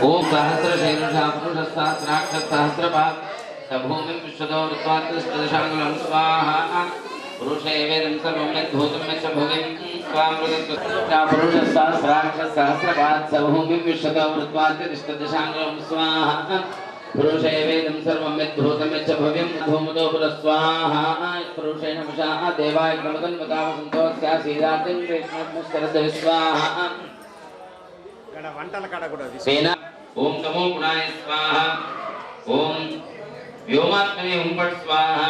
ओम सहस्रशीर्षा पुरुषसहस्राक्षसहस्रपात् सभूमिं विश्वतो वृत्वात्तदशाङ्गुलं स्वाहा पुरुषे वेदं सर्वं यद्भूतं यच्च भुविं स्वामृतत्वस्य पुरुषसहस्राक्षसहस्रपात् सभूमिं विश्वतो वृत्वात्तदशाङ्गुलं स्वाहा पुरुषे वेदं सर्वं यद्भूतं यच्च भुविं भूमतो पुरस्वाहा पुरुषेण विशाः देवाय नमतन्वतावसन्तोऽस्यासीदार्तिं कृष्णस्मस्तरद्विस्वाहा सेना ओम नमो गुणाय स्वाहा ओम व्योमात्मने ओम पट स्वाहा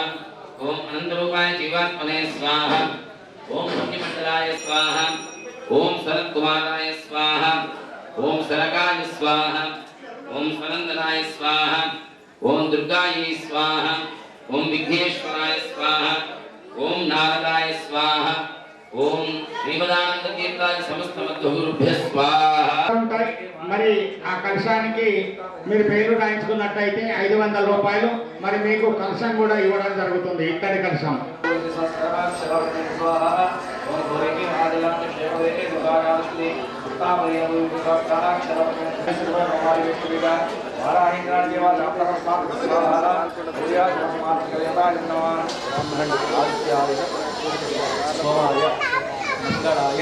ओम अनंत रूपाय जीवात्मने स्वाहा ओम पुण्यमंडलाय स्वाहा ओम शरद कुमाराय स्वाहा ओम सरकाय स्वाहा ओम सनंदनाय स्वाहा ओम दुर्गायै स्वाहा ओम विघ्नेश्वराय स्वाहा ओम नारदाय स्वाहा ओम श्रीमदानंद तीर्थाय समस्त मध्वगुरुभ्यः स्वाहा। మరి ఆ కలశానికి మీరు పేరు రాయించుకున్నట్లయితే 500 రూపాయలు మరి మీకు కలశం కూడా ఇవ్వడం జరుగుతుంది. ఇక్కడి కలశం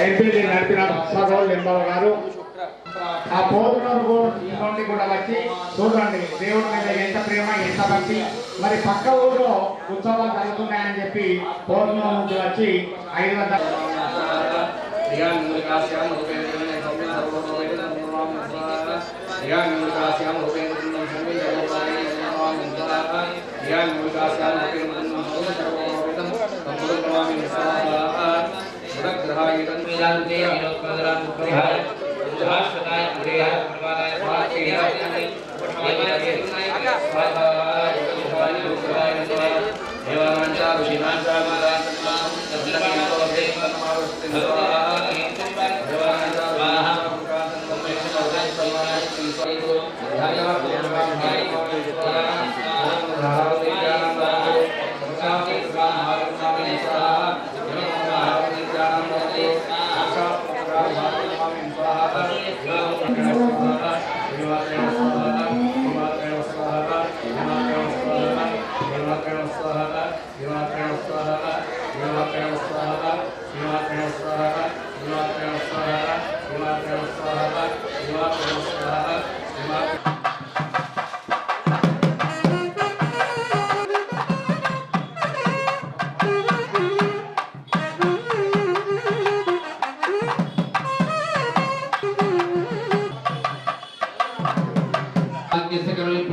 ఎంపీడీ నడిపిన సర్వోల్ లింబాబు గారు ఆ పోతున్నకు ఇంటి కూడా వచ్చి చూడండి దేవుడి మీద ఎంత ప్రేమ ఎంత భక్తి. మరి పక్క ఊళ్ళో ఉత్సవాలు జరుగుతున్నాయని చెప్పి పోతున్న నుంచి వచ్చి 500 शाश्वताय प्रियाय परमाय स्वाहाय देवानांचा ऋषीनांचा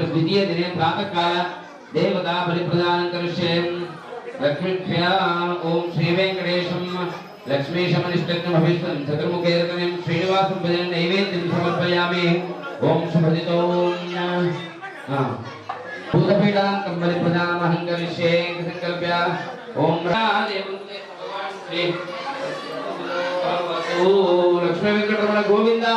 द्वितीय दिने प्रातः काल देवता बलिप्रदानं करिष्येम् लक्ष्मीभ्यः ओम श्री वेंकटेशं लक्ष्मीशमनिष्टं भविष्यं चतुर्मुखे रत्नं श्रीनिवासं भजन नैवेद्यं समर्पयामि ओम शुभदितो भूतपीडान्तं बलिप्रदानमहं करिष्ये संकल्प्य ओम देवते भगवान् श्री लक्ष्मी वेंकटरमण गोविंदा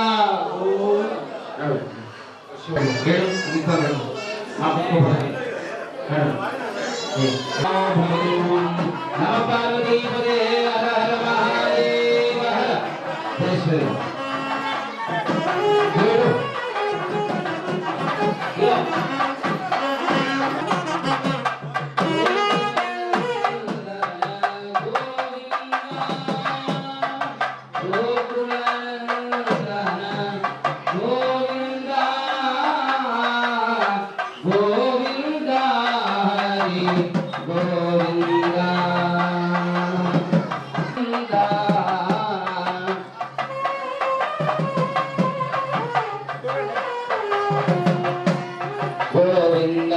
గోవింద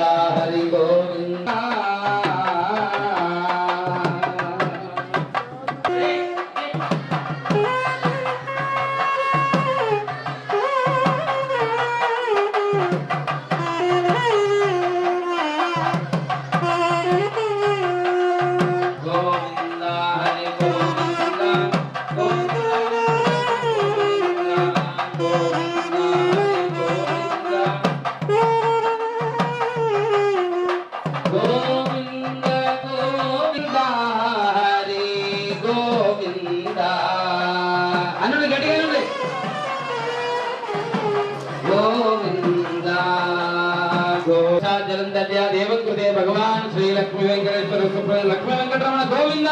देवं कृते भगवान श्री लक्ष्मी वेंकटेश्वर सुप्रसिद्ध लक्ष्मी वेंकटरमण गोविंद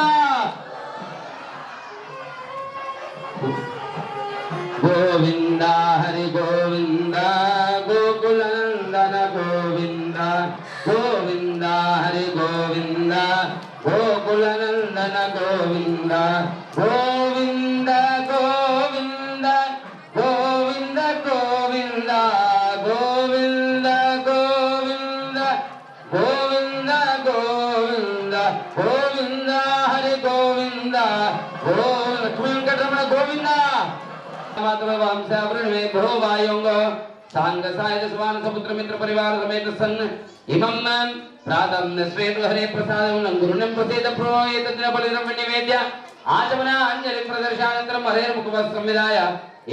गोविंद हरि गोविंद गोकुलनंदन गोविंद गोविंद हरि गोविंद गोकुलनंदन गोविंद गोविंद गोविंद गोविंद गोविंद गोविंद गोविंद गोविंद गोविंद गोविंद हरि गोविंद गोविंद लक्ष्मी वेंकटरमण गोविंद मातृ वंशावरण में भो वायुंग सांग सायद स्वान समुद्र मित्र परिवार समेत सन इमं प्रातम स्वेत हरे प्रसादं गुरुनं प्रसेद प्रोयेत दिनबलिनं निवेद्य आचमना अंजलि प्रदर्शनानन्तरं हरे मुखवस्त्रं विधाय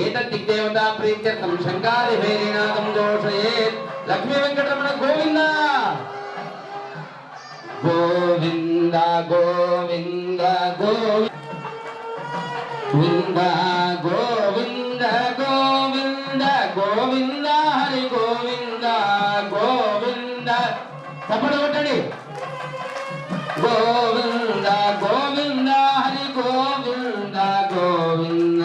एतत् दिग्देवता प्रीत्यर्थं शंकारि भैरीनादं घोषयेत् लक्ष्मी वेंकटरमण गोविंद गोविंद गोविंद गोविंद गोविंद गोविंद गोविंद हरि गोविंद गोविंद सपड़ कोट्टंడి गोविंद गोविंद हरि गोविंद गोविंद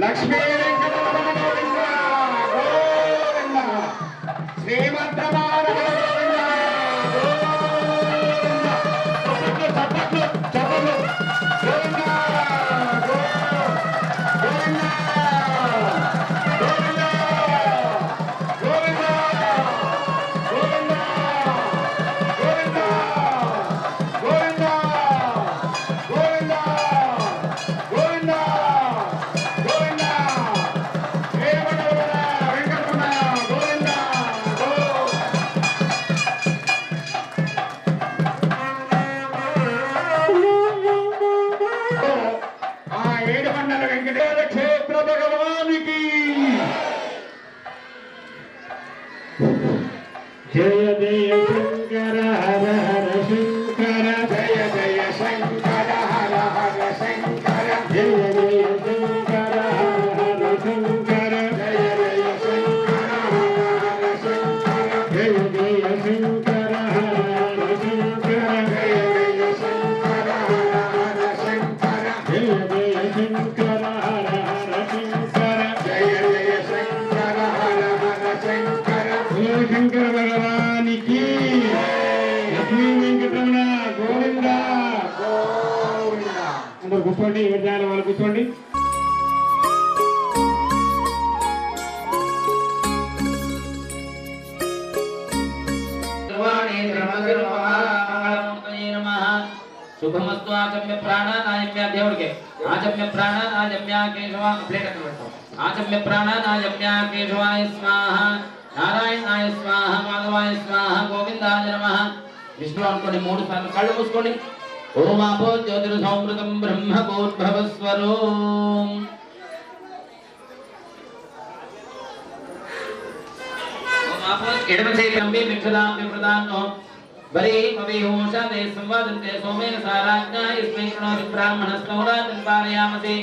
लक्ष्मी वेंकटरमण गोविंद गोविंद श्रीमद्रमण गोविंद चपट्लु चपट्लु गोविंद गोविंद क्षेत्र भगवान की जय जय शंकर हर हर शंकर जय जय शंकर हर हर शंकर जय जय शंकर हर हर शंकर जय जय शंकर हर हर शंकर जय जय शंकर हर हर शंकर जय जय शंकर हर हर शंकर जय जय शंकर हर हर शंकर जय जय शंकर हर हर शंकर शंकर भगवान की लक्ष्मी वेंकटरमण गोविंद गोविंद అందరూ కూర్చోండి ఎవరి వాళ్ళు కూర్చోండి శుభమస్తు ఆచమ్య ప్రాణానాయమ్య దేవుడికి ఆచమ్య ప్రాణానాయమ్య కేశవ ప్లేట్ అక్కడ పెట్టు ఆచమ్య ప్రాణానాయమ్య కేశవాయ స్వాహ నారాయణాయ స్వాహ మాధవాయ స్వాహ గోవిందాయ నమః విష్ణు అనుకోండి 3 సార్లు కళ్ళు మూసుకోండి ఓం ఆపో జ్యోతిర్ సౌమృతం బ్రహ్మ భూర్భవస్వరో ఓం ఆపో ఎడమ చేతి అంబి మిక్షలాం విప్రదాన్నో బలి మవిహోష దే సంవాదంతే సోమేన సారాజ్ఞ ఇస్మై కృణోతి బ్రాహ్మణస్తౌరాజం పారయామసి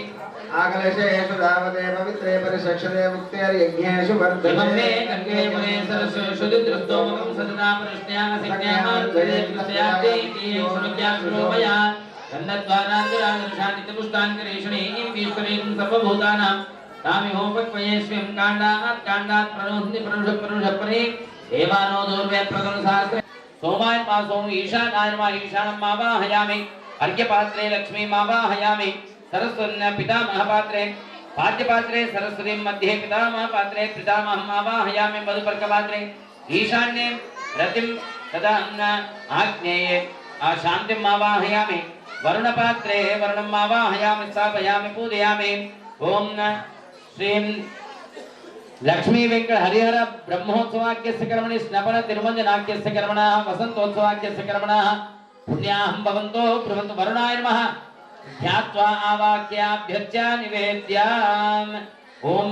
ఆకలశేషు దావదే పవిత్రే పరిశక్షదే ముక్తేర్యజ్ఞేషు వర్ధమే గంగే మునే సరస్సు దుద్రస్తోమకం సదనా ప్రశ్న్యాన సిజ్ఞామార్గదే కృష్యాతే కీయక్షుజ్ఞాశ్రోమయ కన్నద్వారాంతరాదర్శానిత పుష్టాంకరేషణే ఈశ్వరీం సర్వభూతానాం తామిహోపక్వయేష్యం కాండాత్ ప్రనుషపరే దేవానో దూర్వే ప్రగణ సహస్ర सोमाय पासों ईशानाय नमः ईशानं मावाहयामि अर्घ्यपात्रे लक्ष्मी मावाहयामि सरस्वती पितामहपात्रे पाद्यपात्रे सरस्वती मध्ये पितामहपात्रे पितामहं मावाहयामि मधुपर्कपात्रे ईशान्ये रतिं तदा आग्नेये शान्तिं मावाहयामि वरुणपात्रे वरुणं मावाहयामि स्थापयामि पूजयामि ओम श्रीं लक्ष्मी वेंकट हरिहर ब्रह्मोत्सवाख्यस्य कर्मणि स्नपन तिरुमंजनाख्यस्य कर्मणः वसंतोत्सवाख्यस्य कर्मणः पुण्याहं भवन्तो ब्रुवन्तु वरुणाय नमः ध्यात्वा आवाक्याभ्यर्च्या निवेद्याम् ओम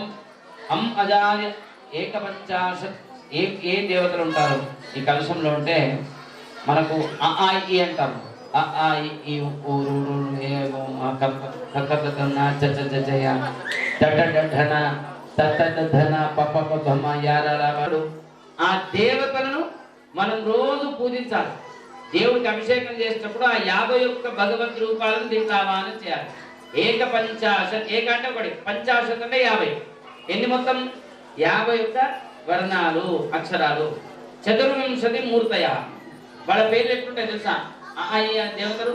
अम अजाय ఏకపంచాశత్ ఏ దేవతలు ఉంటారు ఈ కలశంలో ఉంటే మనకు అ ఆ ఇ అంటారు అ ఆ ఇ ఊ రు రు ఏ ఓ ఆ క క క క న చ చ చ య డ డ డ ఢ న తతధన పపపమ యారలవాడు ఆ దేవతలను మనం రోజు పూజించాలి దేవుడికి అభిషేకం చేసేటప్పుడు ఆ 51 భగవద్ రూపాలను దీపావాహనం చేయాలి ఏకపంచాశత్ ఏక అంటే ఒకటి పంచాశత్ అంటే 50 ఎన్ని మొత్తం 51 వర్ణాలు అక్షరాలు చతుర్వింశతి మూర్తయ వాళ్ళ పేర్లు ఎట్లుంటాయి తెలుసా ఆ దేవతలు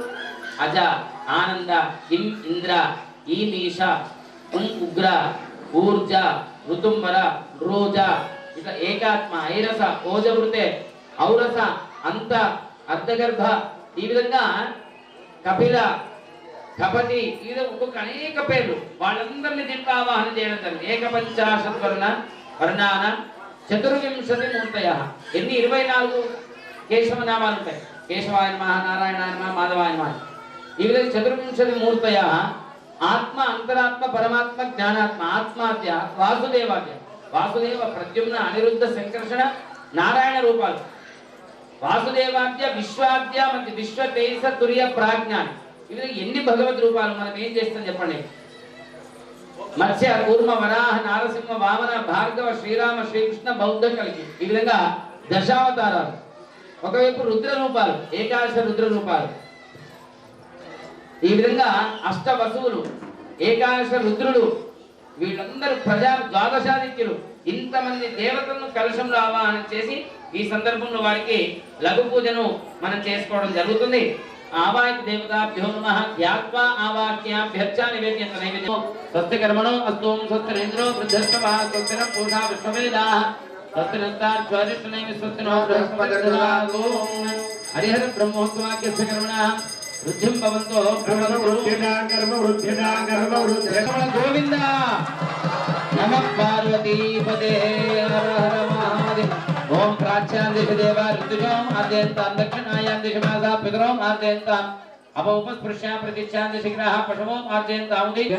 అజ ఆనంద ఇం ఇంద్ర ఈమీష ఉగ్ర ఊర్జ ఋతుంబర రోజ ఇట్లా ఏకాత్మ ఐరస ఓజవృతే ఔరస అంత అర్ధగర్భ ఈ విధంగా కపిల కపటి ఈ విధంగా ఒక్కొక్క అనేక పేర్లు వాళ్ళందరినీ దీపావాహన చేయడం జరిగింది ఏకపంచాశత్ వర్ణాన చతుర్వింశతి మూర్తయ ఎన్ని 24 కేశవ నామాలు ఉంటాయి కేశవాయ నమః నారాయణాయ నమః మాధవాయ నమః ఈ విధంగా చతుర్వింశతి మూర్తయ ఆత్మ అంతరాత్మ పరమాత్మ జ్ఞానాత్మ ఆత్మాద్య వాసుదేవాద్య వాసుదేవ ప్రద్యుమ్న అనిరుద్ధ సంకర్షణ నారాయణ రూపాలు వాసుదేవాద్య విశ్వాద్య మధ్య విశ్వ తేజ తుర్య ప్రాజ్ఞాన్ ఇవి ఎన్ని భగవద్ రూపాలు మనం ఏం చేస్తాం చెప్పండి మత్స్య కూర్మ వరాహ నారసింహ వామన భార్గవ శ్రీరామ శ్రీకృష్ణ బౌద్ధ కలిగి ఈ విధంగా దశావతారాలు ఒకవైపు రుద్ర రూపాలు ఏకాదశ రుద్ర రూపాలు ఈ విధంగా అష్ట వసువులు ఏకాదశ రుద్రులు వీళ్ళందరూ ప్రజా ద్వాదశాదిత్యులు ఇంతమంది దేవతలను కలశంలో ఆవాహన చేసి ఈ సందర్భంలో వారికి లఘు పూజను మనం చేసుకోవడం జరుగుతుంది ఆవాహిత దేవతాభ్యో నమః ధ్యాత్వా ఆవాక్యాభ్యర్చా నివేద్యంత నైవేద్యం స్వస్తి కర్మణో అస్తు స్వస్తిరేంద్రో వృద్ధస్తమః స్వస్తిన పూషా విశ్వవేదాః స్వస్తినస్తార్చరిష్ణైః స్వస్తినో బృహస్పతిర్దదాతు హరిహర బ్రహ్మోత్సవాఖ్యస్య కర్మణః వృద్ధిం భవంతో గోవింద నమః పార్వతీపదే హర హర మహాదేవ ఓం ప్రాచ్యాం దిశ దేవ ఋతుజోం ఆద్యంతాం దక్షిణాయాం దిశ మాసా పితరోం ఆద్యంతాం అపౌపస్పృశ్యా ప్రతిచ్ఛాం దిశ గ్రహ పశవోం ఆద్యంతాం ఉదయ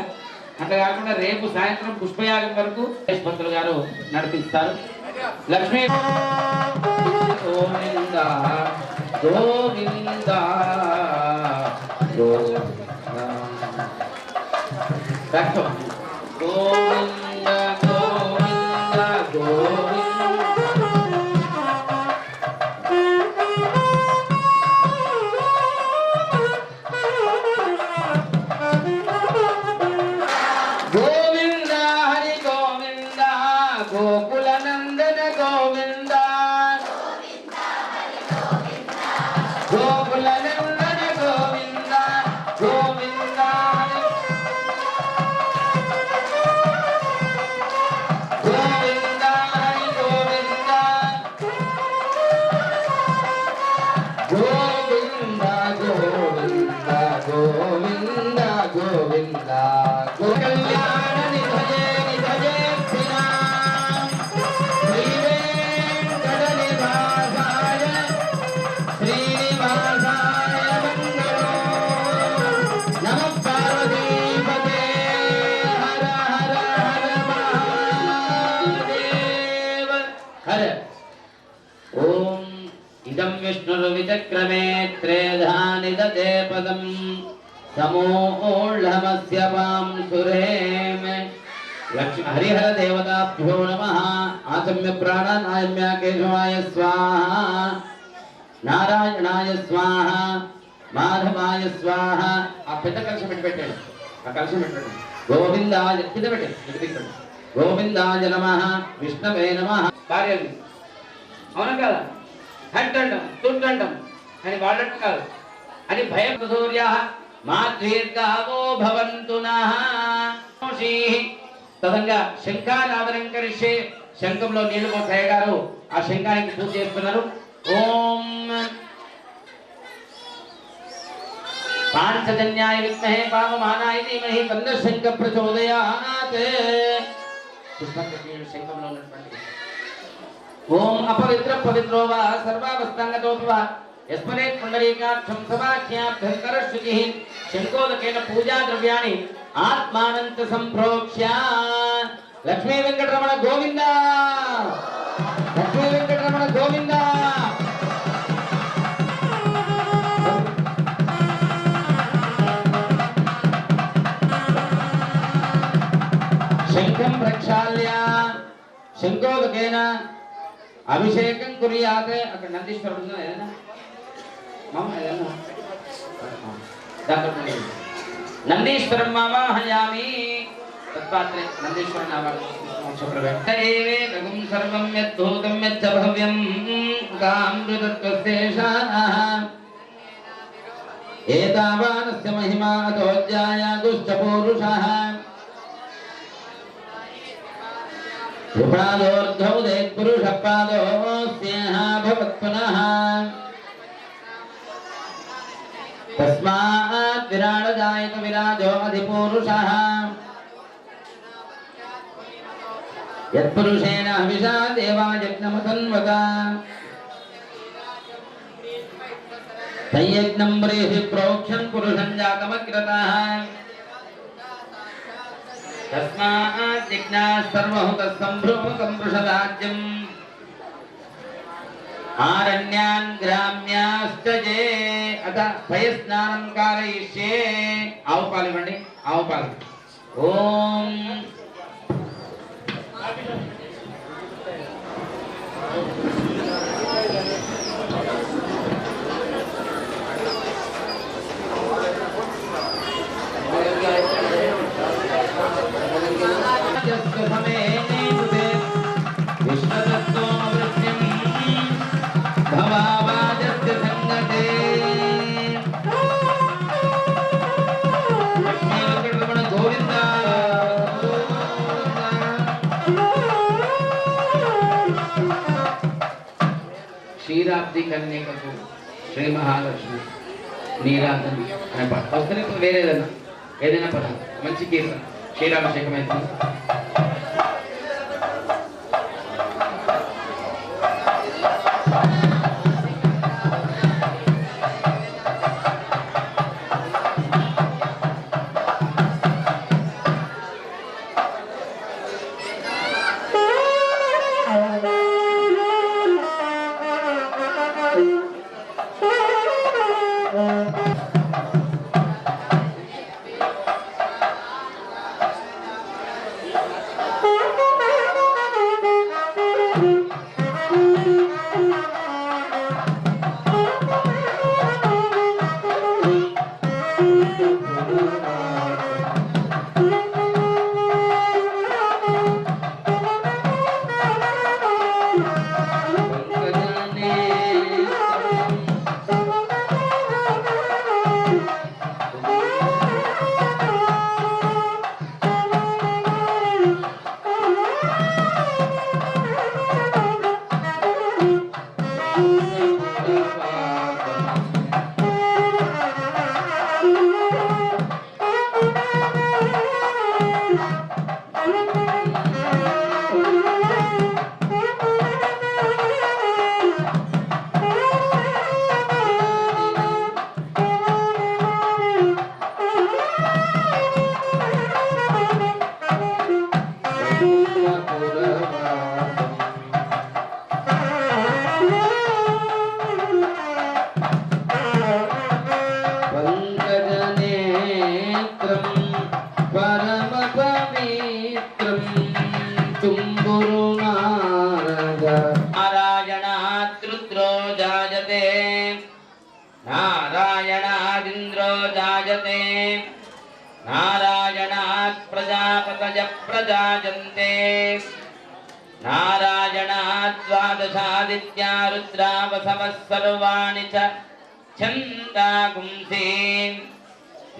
అట్లా కాకుండా రేపు సాయంత్రం పుష్పయాగం వరకు పంతులు గారు నడిపిస్తారు లక్ష్మీ గోవింద గోవింద గోవింద గోవింద గోవింద గోవింద హరి గోవింద గోకుల నందన గోవింద గోకుల నందన గోవింద గోవింద గోవింద హరి గోవింద గోవింద గోవింద हर ओम इदं विष्णुर्विचक्रमे त्रेधानि ददे पदं समूढमस्य वां सुरेम लक्ष्मी हरिहर देवताभ्यो नमः आचम्य प्राणानायम्य केशवाय स्वाहा नारायणाय स्वाहा माधवाय स्वाहा आ पेद्द कलशं పెట్టండి ఆ కలశం పెట్టండి గోవిందాయ కింద పెట్టండి గోవిందాయ నమః విష్ణవే నమః కార్యాలు అవునా కదా హంటండం తుంటండం అని వాళ్ళట్టు కాదు అని భయం సూర్య మా దీర్ఘావో భవంతు నః తదంగా శంఖారాధనంకరిషే శంఖంలో నీళ్లు పోసాయ గారు ఆ శంఖానికి పూజ చేస్తున్నారు ఓం पांचजन्याय विद्महे पावमानाय धीमहि तन्नः शंखः प्रचोदयात् पुष्पकटीय शंखंలో ఉన్నటువంటి ओम अपवित्र पवित्रो वा सर्वावस्थांगतोऽपि वा यस्मरेत् पुण्डरीकाक्षं सवाख्याभ्यन्तरश्रुतिः शंखोदकेन पूजा द्रव्याणि आत्मानंत संप्रोक्ष्य लक्ष्मी वेंकटरमण गोविंद लक्ष्मी वेंकटरमण गोविंद शंखं प्रक्षाल्य शंखोदकेन अभिषेकं कुर्यात् अక్కడ నందీశ్వరుడు ఉన్నాడు ఏదైనా మామ ఏదైనా దాంట్లో నందీశ్వరం మావాహయామి తత్పాత్రే నందీశ్వరుని నామాలు రఘుం సర్వం యద్ధూతం యచ్చ భవ్యం కామృతత్వశేషాః ఏతావానస్య మహిమా అతోజ్యాయాగుశ్చ పూరుషః विप्रादोर्धौ पुरुषपादोऽस्यः भवत्पुनः तस्मात् विराडजायत विराजो अधिपुरुषः यत्पुरुषेण हविषा देवा यज्ञमतन्वता तयज्ञं ब्रीहि प्रोक्षन् पुरुषं जातमग्रतः तस्मात् जिज्ञाः सर्वहुतः सम्भ्रूमकं वृषराज्यम् आरण्यान् ग्राम्याश्च ये अथ पयस्नानं कारयिष्ये आవు పాలు ఇవ్వండి ఆవు పాలు ఓం క్షీరాబ్ది కన్యకకు శ్రీ మహాలక్ష్మి నీరాధన అనే పాట వస్తేనే వేరే ఏదైనా పద మంచి కీర్తన క్షీరాభిషేకం అయితే नारायणाद्रुद्रो जायते नारायणादिन्द्रो जायते नारायणात् प्रजापतयः प्रजायन्ते नारायणात् द्वादशादित्या रुद्रा वसवः सर्वाणि च छन्दागुंसि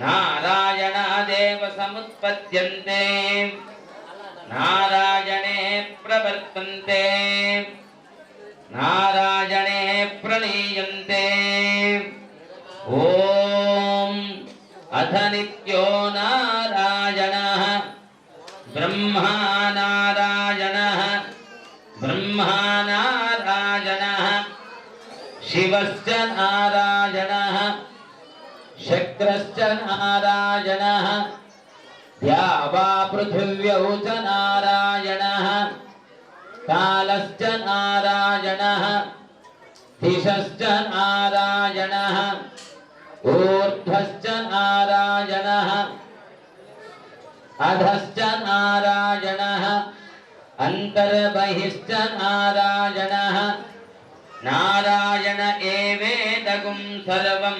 नारायणादेव समुत्पद्यन्ते नारायणे प्रवर्तन्ते नारायणे प्रणीयन्ते ॐ अथ नित्यो नारायणः ब्रह्मा नारायणः ब्रह्मा नारायणः शिवश्च नारायणः शक्रश्च नारायणः द्यावा पृथिव्यौ च नारायणः कालश्च नारायणः दिशश्च नारायणः ऊर्ध्वश्च नारायणः अधश्च नारायणः अन्तर्बहिश्च नारायणः नारायण एवेदगुं सर्वं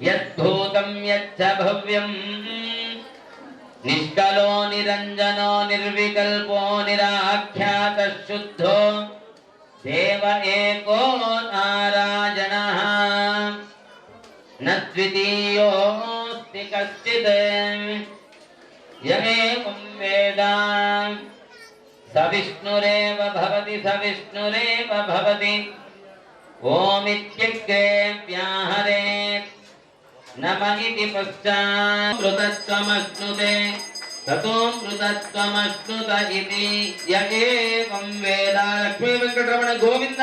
यद्भूतं यच्च भव्यं निष्कलो निरञ्जनो निर्विकल्पो निराख्यातः शुद्धो देव एको नारायणः न द्वितीयोऽस्ति कश्चित् य एवं वेद स विष्णुरेव भवति स विष्णुरेव भवति ओमित्यग्रे व्याहरेत् नम इति पश्चात् मृतत्वमश्नुते ततो मृतत्वमश्नुत इति य एवं वेद लक्ष्मी वेंकटरमण गोविंद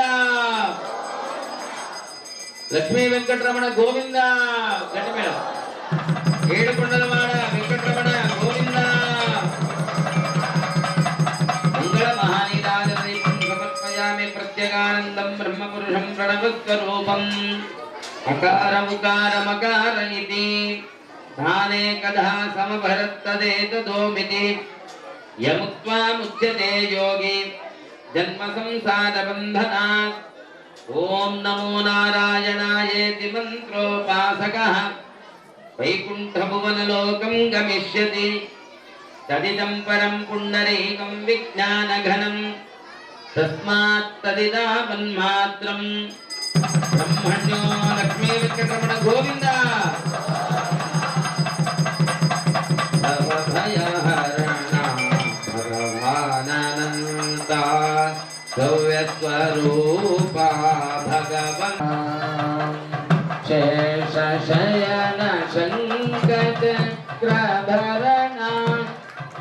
लक्ष्मी वेंकटरमण गोविंद गट्टी मेडम ఏడుకొండలవాడ వెంకటరమణ గోవింద మంగళ మహానీరాజదీపం సమర్పయామి ప్రత్యేగానందం బ్రహ్మపురుషం ప్రణవస్వరూపం అకార ఉకార మకార ఇతి ధానే కథా సమభరత్తదేతదోమితి యముక్త్వా ముచ్యతే యోగి జన్మ సంసార బంధనాత్ ఓం నమో నారాయణాయేతి మంత్రోపాసకః వైకుంఠభువనలోకం గమిష్యతి తదిదం పరం పుండరీకం విజ్ఞానఘనం తస్మాత్ తదిదావన్మాత్రం బ్రహ్మణ్యో లక్ష్మీ వెంకటరమణ గోవింద సర్వభయహరణ భగవానంత గౌరస్వరూప భగవన్ శేషశయన శంకచక్రధరణ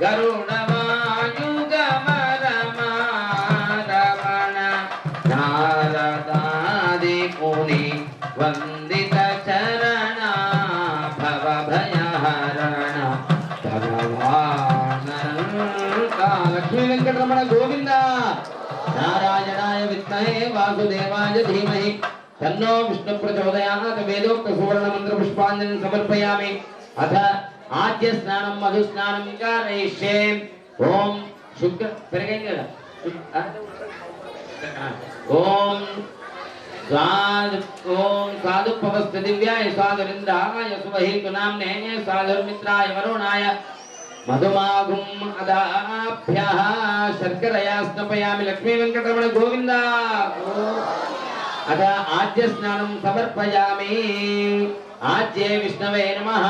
గరుడవాయుగమరమారమణ నారదాది ముని వందిత చరణ భవభయహరణ భగవానంత లక్ష్మీ వెంకటరమణ గోవింద నారాయణాయ విద్మహే వాసుదేవాయ ధీమహి तन्नो विष्णु प्रचोदयात् वेदोक्त सुवर्ण मंत्र पुष्पांजलि समर्पयामि अथ आद्य स्नानं मधु स्नानं कारयिष्ये ओम शुक्र पेरगेंगे ओम साधु पवस्त दिव्याय साधुरिंद्राय सुवहीतु नाम्ने साधुर्मित्राय वरुणाय मधुमागुम् अदाभ्यः शर्करया स्नपयामि लक्ष्मी वेंकटरमण गोविंद अथ आद्य स्नानं समर्पयामि आद्ये विष्णवे नमः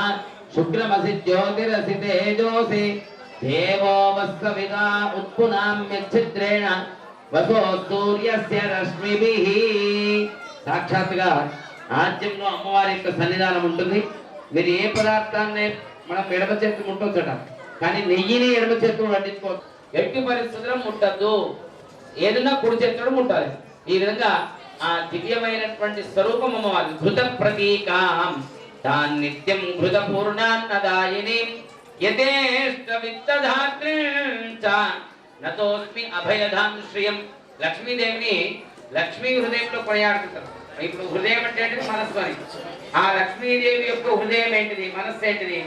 शुक्रमसि ज्योतिरसि तेजोसि देवो वस्सविदा उत्पुनाम्यच्छिद्रेण वसो सूर्यस्य रश्मिभिः साक्षात्गा ఆద్యంలో అమ్మవారి యొక్క సన్నిధానం ఉంటుంది. మీరు ఏ పదార్థాన్ని మనం ఎడమ చేతి ముట్టొచ్చట, కానీ నెయ్యిని ఎడమ చేతితో వండించుకోవచ్చు. ఎట్టి పరిస్థితుల్లో ముట్టద్దు, ఏదైనా కుడి చేతితో ముట్టాలి. ఈ విధంగా ఆ దివ్యమైనటువంటి స్వరూపం అమ్మవారి ఘృత ప్రతీకాం తాన్ నిత్యం ఘృత పూర్ణాన్నదాయిని యతేష్ట విత్తధాత్రీం చ నతోస్మి అభయధాం శ్రియం. లక్ష్మీదేవిని లక్ష్మీ హృదయంలో కొనియాడుతుంటారు. ఇప్పుడు హృదయం అంటే మనస్సు అని. ఆ లక్ష్మీదేవి యొక్క హృదయం ఏంటిది, మనస్సు ఏంటిది,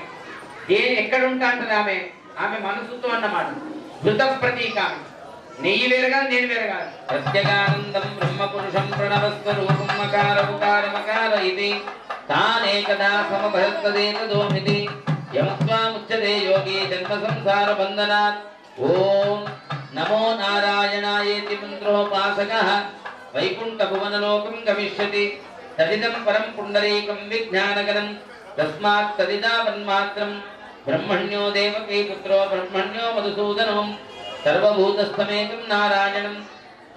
ఎక్కడ ఉంటా అంటది ఆమె మనసుతో అన్నమాట. ఘృత ప్రతీకాం నెయ్యి వేరగా నేను వేరగా ప్రత్యేగానందం బ్రహ్మపురుషం ప్రణవస్వరూపం మకార ఉకార మకార ఇది తానేకదా సమభక్తదేతదోమితి యమస్వాముచ్యతే యోగి జన్మ సంసార బంధనాత్ ఓం నమో నారాయణాయేతి మంత్రోపాసకః వైకుంఠ భువనలోకం గమిష్యతి తదిదం పరం పుండరీకం విజ్ఞానగరం తస్మాత్ తదిదావన్మాత్రం బ్రహ్మణ్యో దేవకీ పుత్రో బ్రహ్మణ్యో మధుసూదనో సర్వభూతస్థమేకం నారాయణం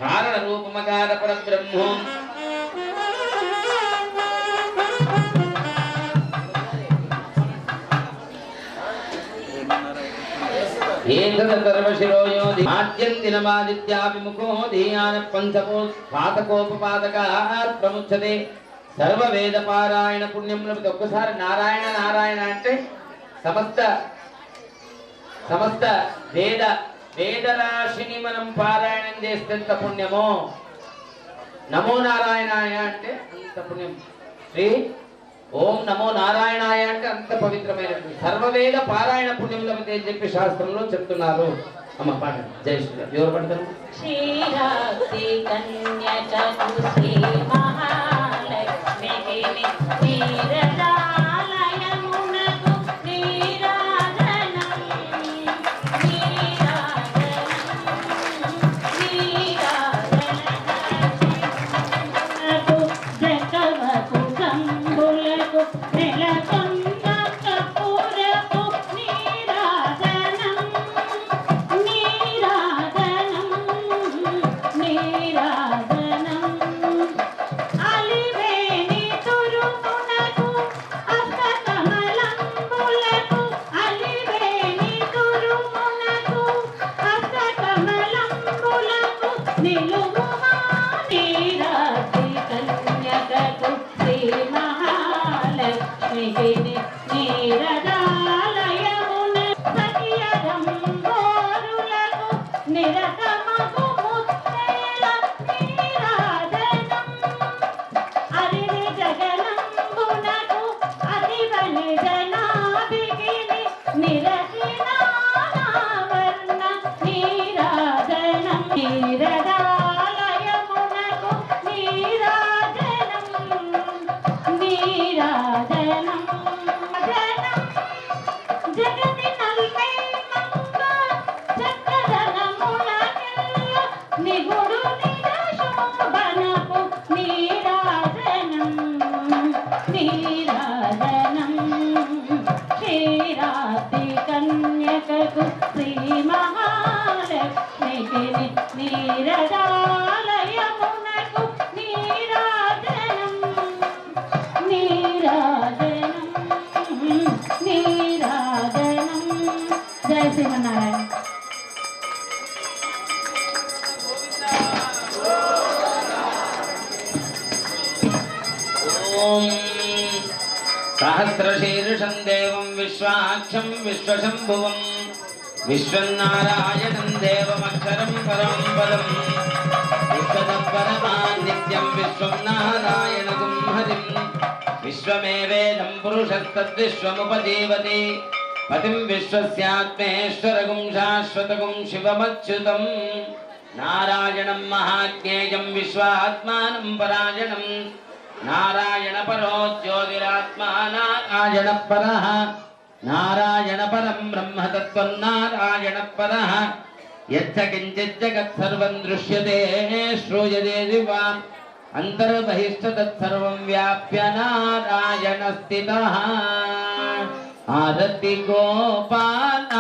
కారణరూపమకార పరబ్రహ్మో ఏకదర్వశిరోయో ఆద్యంతినమాదిత్యాభిముఖో ధీయాన పంచకో పాతకోపపాదకాత్ ప్రముచ్యతే సర్వవేద పారాయణ పుణ్యం లభితే. ఒక్కసారి నారాయణ నారాయణ అంటే సమస్త వేదరాశిని మనం పారాయణం చేస్తే ఎంత పుణ్యమో, నమో నారాయణాయ అంటే అంత పుణ్యం. శ్రీ ఓం నమో నారాయణాయ అంటే అంత పవిత్రమైనటువంటి సర్వవేద పారాయణ పుణ్యం లభితే అని చెప్పి శాస్త్రంలో చెప్తున్నారు. అమ్మ పాట జై శ్రీరామ్. ఎవరు పడతారు? శ్రీరాక్తి కన్యచతుశ్రీ మహాలక్ష్మికి నీరదాలయమునకు నీరాజనం నీరాజనకు జగవకు కంబులకు నెలకొన్న కపూరపు నీరాజనం నీరాజనం నీరాజనం అలివేణి తురుమునకు అస్తకమలంబులకు అలివేణి తురుమునకు అస్తకమలంబులకు నిలువుమా నీరాజి కన్యకకు శ్రీ మహాలక్ష్మికి నీరదాలయమున సఖియరంబోరులకు నిరతమగు ముత్తేల నీరాజనం అరిని జగనంబునకు అతివని జనాభిగిని నిరసినావర్ణ నీరాజనం నీరదాలయమునకు నీరాజనం నీరాజనం జగతి నల్పై మంగ చక్కదనములకెల్ల నిగుడు నిజశోభనపు నీరాజనం నీరాజనం క్షీరాబ్ది కన్యకకు శ్రీ మహాలక్ష్మికి నీరదాలయమునకు నీరాజనం నీరాజనం నీరాజనం. జయ శ్రీమన్నారాయణ. ఓం సహస్రశీర్షం దేవం విశ్వాక్షం విశ్వశంభువం విశ్వన్నారాయణం దేవమక్షరం పరం పదం విశ్వతపరమానిత్యం విశ్వం నారాయణగుం హరిం విశ్వమేవేదం పురుషస్తద్విశ్వముపజీవతి పతిం విశ్వస్యాత్మేశ్వరగుం శాశ్వతగుం శివమచ్యుతం నారాయణం మహాజ్ఞేయం విశ్వాత్మానం పరాయణం నారాయణ పరో జ్యోతిరాత్మా నారాయణ పరః నారాయణ పరం బ్రహ్మ తత్వం నారాయణ పరః యచ్చ కించిత్ జగత్ సర్వం దృశ్యతే శ్రూయతే దివా అంతర్బహిష్ట తత్సర్వం వ్యాప్య నారాయణ స్థితః ఆరతి గోపాల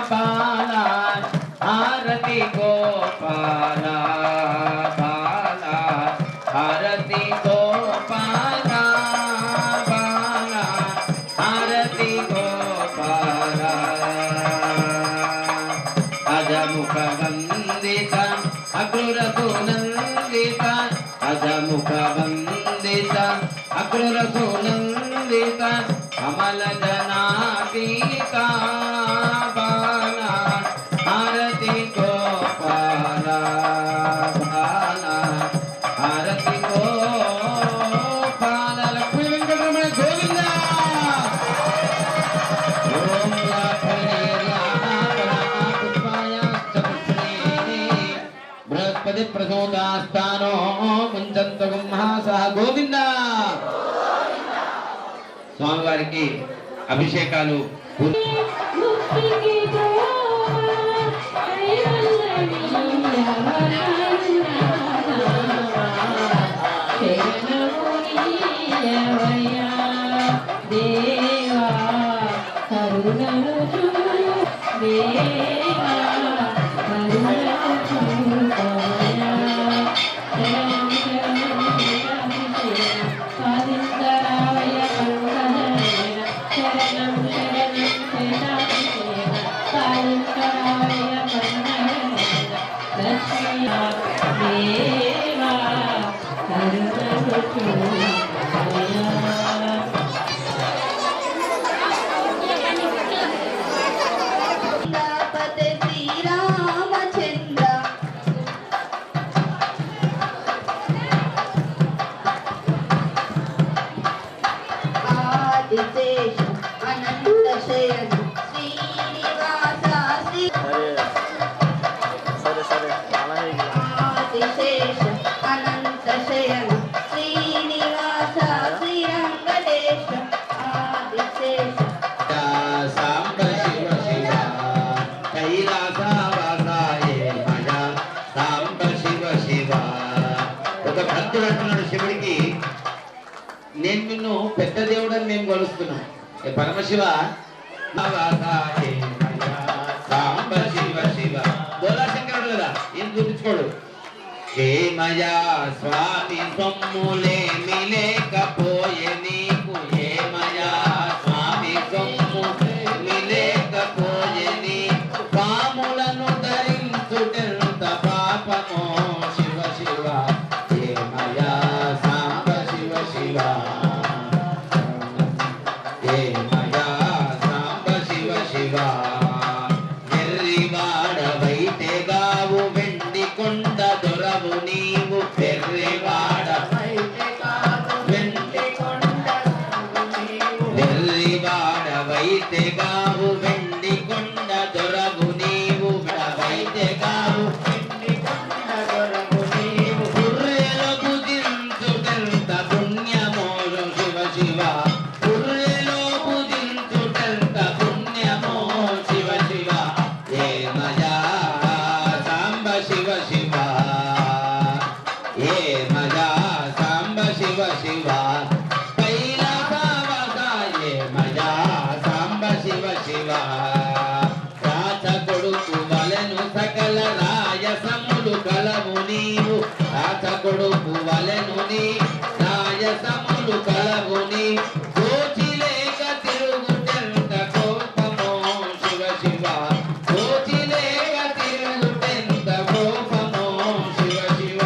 బాల ఆరతి గోపాల బాల ఆరతి గోపాల బాల ఆరతి గోపాల అజముఖ వందిత అగ్రరఘు నందిత అజముఖ వందిత అగ్రరఘు నందిత అమల జనాతీత బాల ఆరతి గోపాల బాల ఆరతి గోపాల లక్ష్మీ వెంకటరమణ గోవింద ఓం పుష్పాయ ప్రజాపతి ప్రసూతాస్థానో ముంచంత గుంహాసః గోవింద. స్వామివారికి అభిషేకాలు ముక్తికి దేవా కరుణను దేవా కరుణను సాధించరావయ శరణం శరణం సాధించరావయ లక్ష్మీ దేవా కరుణను శివుడికి నేను నిన్ను పెద్ద దేవుడని మేము కొలుస్తున్నాం. పరమశివ సాంబ శివ శివ బోలాశంకరుడు కదా ఏం చూపించుకోడు. ఏమయా స్వామి సొమ్ములేమి లేకపోయే నీకు, ఏమయా స్వామి సొమ్ములేమి లేకపోయే నీకు, పాములను ధరించుటెంత పాపమో శివ శివ. ఏమయా సాంబ శివ శివ, ఏమయా సాంబ శివ శివ. ఎర్రివాడవైతే గావు వెండి కొండ దొరవు నీవు, ఎర్రివాడవైతే గావు వెండి కొండ ఎర్రివాడవైతే గావు వెండి కొండ దొరవు నీవు, వైతే గావు వెండి కొండ దొరవు నీవు. పుర్రెలో భుజించుటెంత పుణ్యమో శివ శివ, పుర్రెలో భుజించుటెంత పుణ్యమో శివ శివ. ఏమయా సాంబ శివ శివ, ఏమయా సాంబ శివ శివ. కైలాసవాస ఏమయా సాంబ శివ శివ. రాచ కొడుకు వలెను సకల రాయసములు కలవు నీవు, రాచ కొడుకు వలెను నీ రాయసములు కలవు నీ. దోచిలేక తిరుగుటెంత కోపమో శివ శివ, దోచిలేక తిరుగుటెంత కోపమో శివ శివ.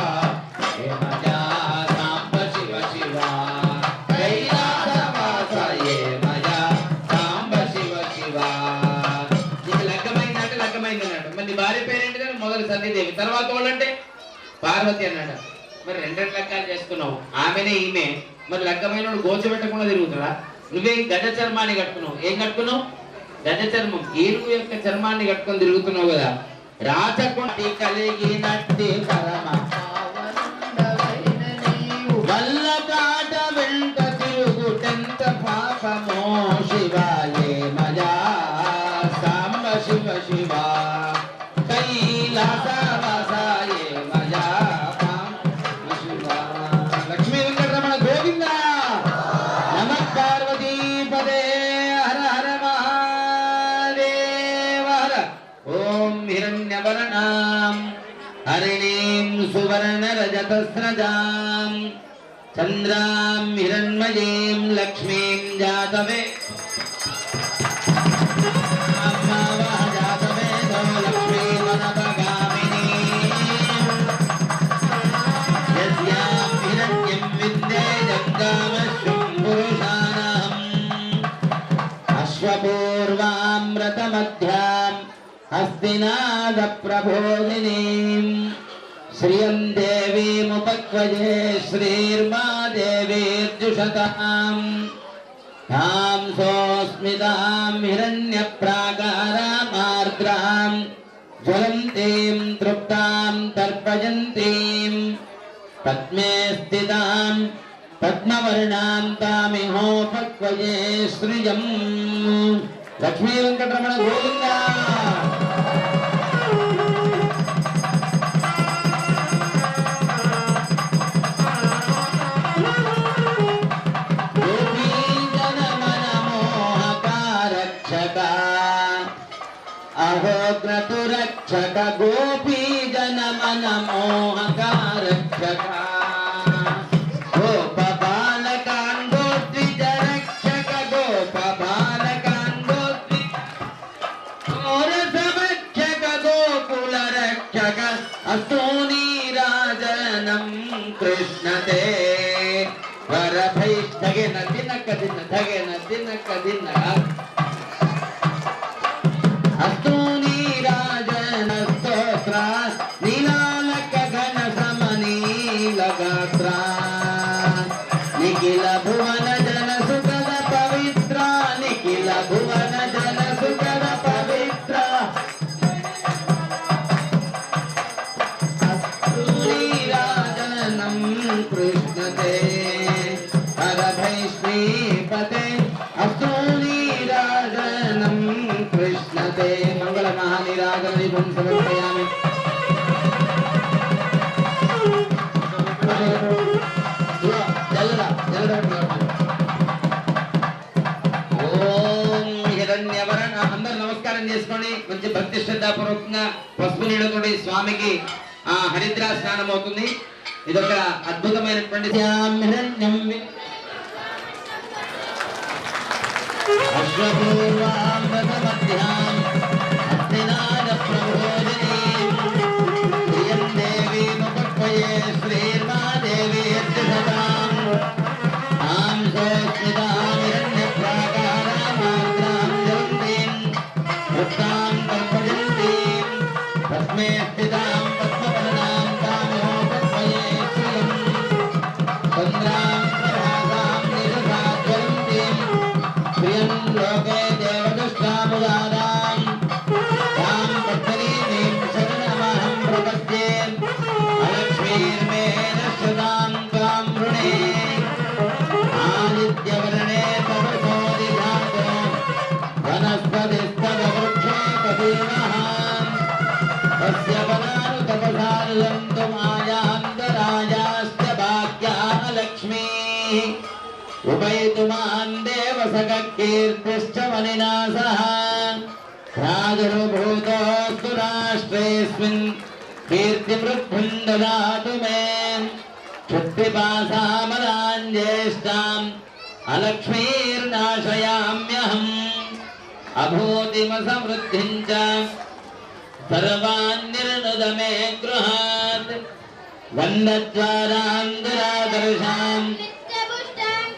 ఏమయా సాంబ శివ శివ, కైలాసవాస ఏమయా సాంబ శివ శివ. నీకు లగ్గమైంది అంటే లగ్గమైంది అన్నాడు. మరి నీ భార్య పేరేంటి కానీ మొదలు సతీదేవి, తర్వాత వాళ్ళంటే పార్వతి అన్నాడు. మరి రెండు లగ్గాలు చేసుకున్నావు, ఆమెనే ఈమె. మరి లగ్గమైన వాడు గోచ పెట్టకుండా తిరుగుతాడా? నువ్వే గజ చర్మాన్ని కట్టుకున్నావు. ఏం కట్టుకున్నావు? గజ చర్మం, ఏనుగు యొక్క చర్మాన్ని కట్టుకొని తిరుగుతున్నావు కదా. రాచకుంటి కలిగినట్టి పరమ వల్ల కాట వెంట తిరుగుటెంత పాపమో శివ. ఏమయా సాంబ శివ శివ, కైలాసవాస ఏమయా సాంబ శివ. లక్ష్మీ వెంకటరమణ గోవింద. నమః పార్వతీ పదే హర హర మహాదేవ హర. ఓం హిరణ్యవర్ణాం హరిణీం సువర్ణ రజతస్రజాం చంద్రాం హిరణ్మయీం లక్ష్మీం జాతవే అశ్వపూర్వామృతమధ్యాం హస్తినాద ప్రబోధినీం శ్రియం దేవీముపక్వయే శ్రీర్మా దేవీర్జుషతాం తాం సోస్మితాం హిరణ్యప్రాకారామార్ద్రాం జ్వలంత तर्पयन्तीं तृप्तां तर्पयन्तीं पद्मे स्थितां पद्मवर्णां तामिहोपक्वये श्रियम् लक्ष्मी वेंकटरमण गोविंदा अहो क्रतुरक्षक गोपी जन मन मोहकारक्षक गोप बालकांडो द्विज रक्षक गोप बालकांडो समक्षक गोकुल रक्षक अस्तूनी राजनम कृष्ण ते वर भैष्ठगे न दिनक दिन धगे न दिनक दिन अस्तूनी राजन स्तोत्र नीलालक घन समनीलगात्र निखिल भुवन जन सुखद पवित्र निखिल भुवन जन सुखद पवित्र अस्तूनी राजनम कृष्ण ते हर भैष्णीपते अस्तूनी राजनम कृष्णते मंगल महानिराजन विभुं समर्पयामि ఓం హిరణ్యవరణ అందరూ నమస్కారం చేసుకోండి మంచి భక్తి శ్రద్ధాపూర్వకంగా పసుపు నీళ్ళతోటి స్వామికి హరిద్రా స్నానం అవుతుంది ఇదొక అద్భుతమైనటువంటి హిరణ్యం अश्वपूर्वां रथमध्याम् हस्तिनाद प्रबोधिनीं प्रियं देवीमुपक्वये श्रीर्मादेवी यज्ञसदाम् तां सोऽस्मितां हिरण्यप्राकारामार्द्रां जलन्तीं वृत्तां कल्पयन्तीं तस्मै स्थितां पद्मवर्णां तामिहोपक्वये श्रियम् चन्द्रां प्रभासां निरसाज्वलन्तीं प्रियं लोके देवदुष्टामुदारां तां पद्मनीं शरणमहं प्रपद्ये अलक्ष्मीर्मे नश्यतां त्वां वृणे आदित्यवर्णे तपसोदिधातो वनस्पतिस्तव वृक्षे कपीमः तस्य फलानुतपसानुसन्तु मायान्तराजाश्च भाग्या लक्ष्मीः उपैतुमान् देवसखकीर्तिश्च मनिनासः प्रादुर्भूतोऽस्तु राष्ट्रेऽस्मिन् कीर्तिवृद्धिं ददातु मे क्षुत्पिपासामलान् ज्येष्ठाम् अलक्ष्मीर्नाशयाम्यहम् अभूतिमसमृद्धिं च सर्वान् निर्नुद मे गृहात् वन्दद्वारान् दुरादर्शाम्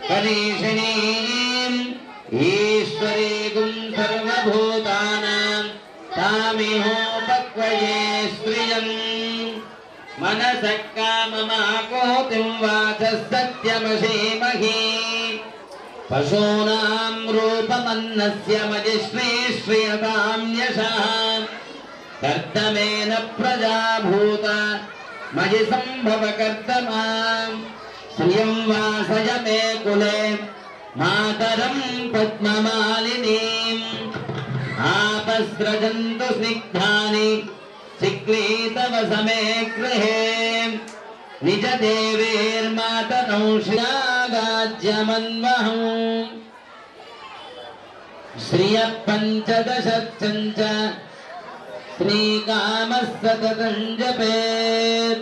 करीषिणीम् ईश्वरीगुं सर्वभूतानां तामिहोपक्वये श्रियम् मनसः काममाकोतिं वाचः सत्यमशीमहि पशूनां रूपमन्नस्य मजिश्रीश्रियतां यशः कर्दमेन प्रजा भूता मयि सम्भव कर्दमाम् श्रियं वासय मे कुले मातरं पद्ममालिनीम् आपस्रजन्तु स्निग्धानि चिक्लीतवस मे गृहे निज देवीर्मातरं श्रियागाज्यमन्वहम् श्रियः पञ्चदशच्चञ्च श्रीकामः सततं जपेत्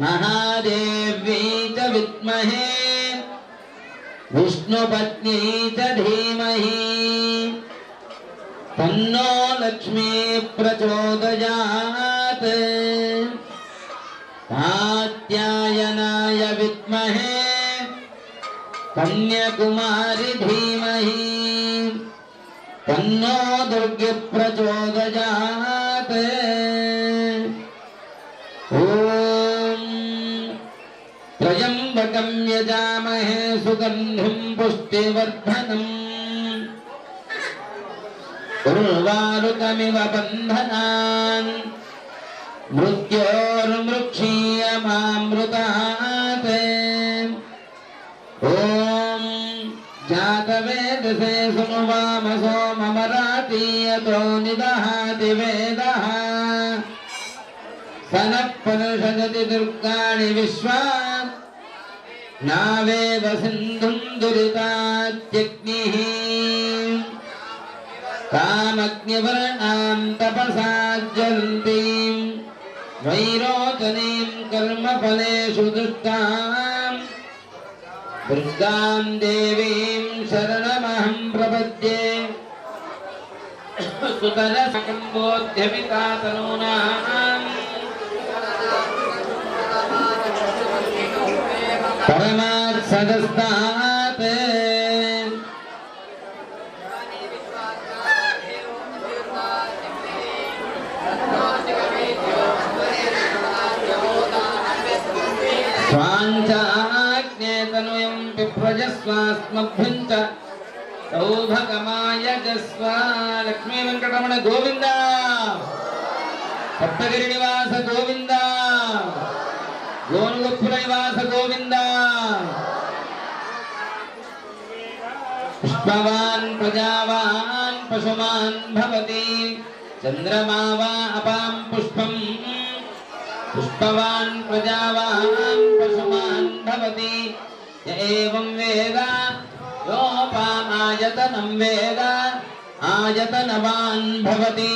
महादेव्यै च विद्महे विष्णुपत्न्यै च धीमहि तन्नो लक्ष्मी प्रचोदयात् कात्यायनाय विद्महे कन्याकुमारी धीमहि तन्नो दुर्गे प्रचोदयात् त्र्यंबकं यजामहे सुगन्धिं पुष्टिवर्धनम् उर्वारुकमिव बन्धनान् मृत्योर्मृक्षीयमामृतात् ॐ जातवेदसे सुनुवामसो ममरातीयतो निदहाति वेदः सनः परुषजति दुर्गाणि विश्वा नावेव सिन्धुं दुरितात्यग्निः कामग्निवर्णां तपसा ज्वलन्तीं वैरोचनीं कर्मफलेषु दुष्टां दुर्गां देवीं शरणमहं प्रपद्ये सुतरसकम्बोध्यपिता तनूनाम् परमात् सदस्तात् स्वाञ्चाग्नेतनुयं पिप्रजस्वास्मभ्यं च सौभगमायजस्व लक्ष्मी वेंकटरमण गोविंद सप्तगिरि निवास गोविंद गोनुगोपुर निवास गोविंद पुष्पवान् प्रजावान् पशुमान् भवति चंद्रमा वा अपां पुष्पम् पुष्पवान् प्रजावान् पशुमान् भवति य एवं वेद योपामायतनं वेद आयतनवान् भवति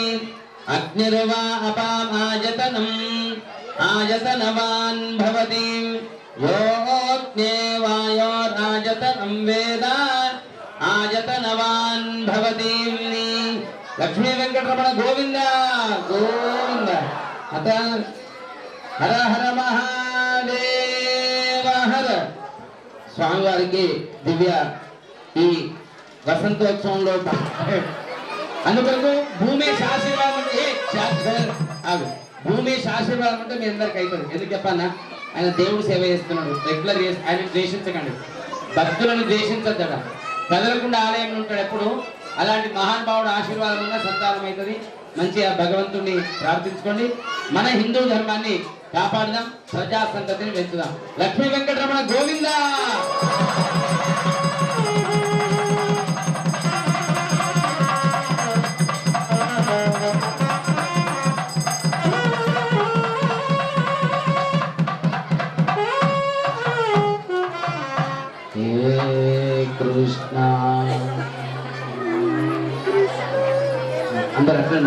अग्निर्वा अपामायतनम् आयतनवान् भवति योऽग्नेवायोरायतनं वेद आयतनवान् भवति लक्ष्मी वेंकटरमण गोविंद गोविंद अत हर हर महादेव हर स्वामी वारिकी दिव्य ఈ వసంతోత్సవంలో అందుకొరకు భూమేశ్ ఆశీర్వాదం భూమేశ్ ఆశీర్వాదం అంటే మీ అందరికి అవుతుంది. ఎందుకు చెప్పన్నా, ఆయన దేవుడు సేవ చేస్తున్నాడు, రెగ్యులర్ ఆయన ద్వేషించకండి, భక్తులను ద్వేషించద్దట, కదలకుండా ఆలయంలో ఉంటాడు ఎప్పుడు. అలాంటి మహానుభావుడు ఆశీర్వాదం ఉన్న సంతానం అవుతుంది. మంచిగా భగవంతుడిని ప్రార్థించుకోండి. మన హిందూ ధర్మాన్ని కాపాడదాం, ప్రజా సంతతిని పెంచుదాం. లక్ష్మీ వెంకటరమణ గోవింద. కృష్ణ అందరూ అట్లా